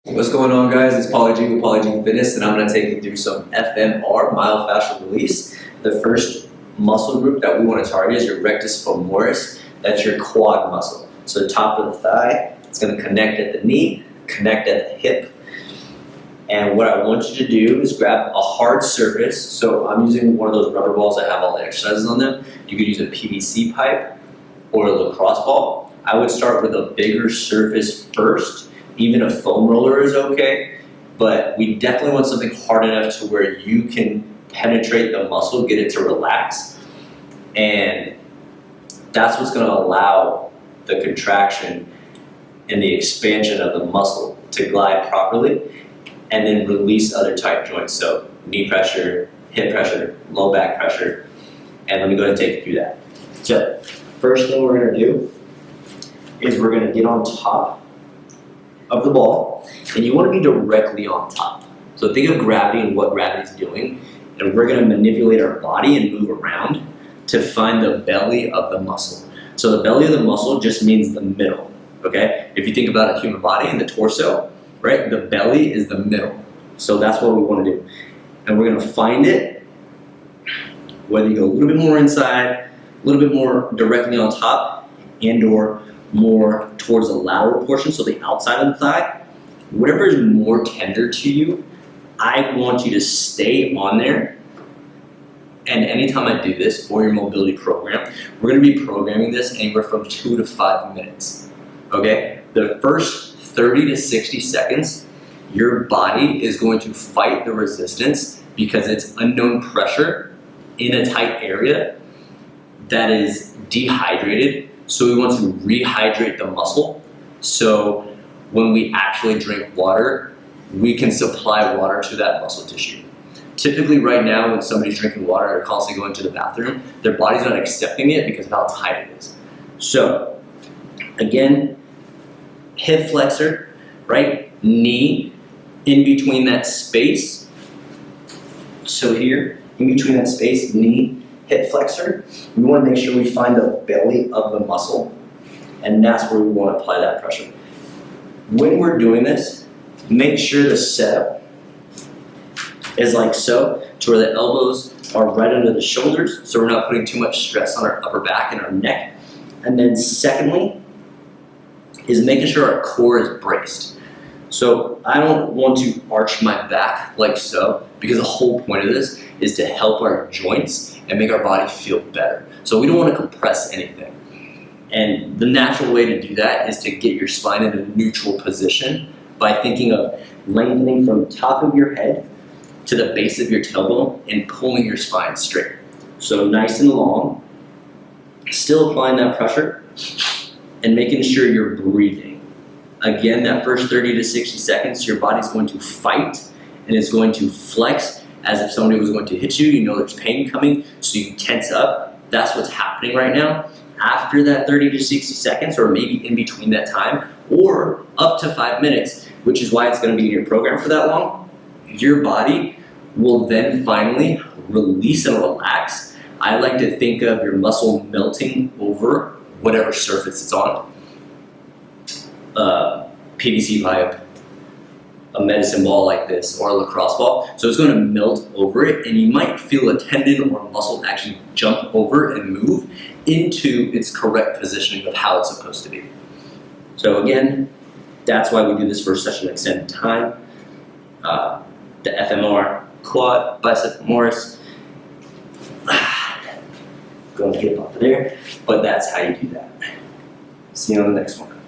What's going on, guys? It's Pauly G with Pauly G Fitness, and I'm going to take you through some FMR, myofascial release. The first muscle group that we want to target is your rectus femoris. That's your quad muscle. So the top of the thigh, it's going to connect at the knee, connect at the hip. And what I want you to do is grab a hard surface. So I'm using one of those rubber balls that have all the exercises on them. You could use a PVC pipe or a lacrosse ball. I would start with a bigger surface first. Even a foam roller is okay, but we definitely want something hard enough to where you can penetrate the muscle, get it to relax, and that's what's going to allow the contraction and the expansion of the muscle to glide properly and then release other tight joints. So knee pressure, hip pressure, low back pressure, and let me go ahead and take you through that. So first thing we're going to do is we're going to get on top of the ball, and you want to be directly on top. So think of gravity and what gravity is doing, and we're going to manipulate our body and move around to find the belly of the muscle. So the belly of the muscle just means the middle, okay? If you think about a human body and the torso, right, the belly is the middle. So that's what we want to do. And we're going to find it, whether you go a little bit more inside, a little bit more directly on top, and or more towards the lateral portion, so the outside of the thigh. Whatever is more tender to you, I want you to stay on there. And anytime I do this for your mobility program, we're going to be programming this anywhere from 2 to 5 minutes. Okay? The first 30 to 60 seconds, your body is going to fight the resistance because it's unknown pressure in a tight area that is dehydrated. So we want to rehydrate the muscle. So when we actually drink water, we can supply water to that muscle tissue. Typically right now when somebody's drinking water, they're constantly going to the bathroom, their body's not accepting it because of how tight it is. So again, hip flexor, right? Knee in between that space. So here, in between that space, knee, hip flexor, we want to make sure we find the belly of the muscle, and that's where we want to apply that pressure. When we're doing this, make sure the setup is like so, to where the elbows are right under the shoulders, so we're not putting too much stress on our upper back and our neck. And then secondly, is making sure our core is braced. So I don't want to arch my back like so, because the whole point of this is to help our joints and make our body feel better. So we don't want to compress anything. And the natural way to do that is to get your spine in a neutral position by thinking of lengthening from the top of your head to the base of your tailbone and pulling your spine straight. So nice and long, still applying that pressure and making sure you're breathing. Again, that first 30 to 60 seconds, your body's going to fight and it's going to flex as if somebody was going to hit you. You know there's pain coming, so you tense up. That's what's happening right now. After that 30 to 60 seconds, or maybe in between that time, or up to 5 minutes, which is why it's going to be in your program for that long, your body will then finally release and relax. I like to think of your muscle melting over whatever surface it's on. PVC pipe, a medicine ball like this, or a lacrosse ball. So it's going to melt over it, and you might feel a tendon or a muscle actually jump over and move into its correct positioning of how it's supposed to be. So again, that's why we do this first session extended time. The FMR, quad, bicep femoris. Going to get off of there, but that's how you do that. See you on the next one.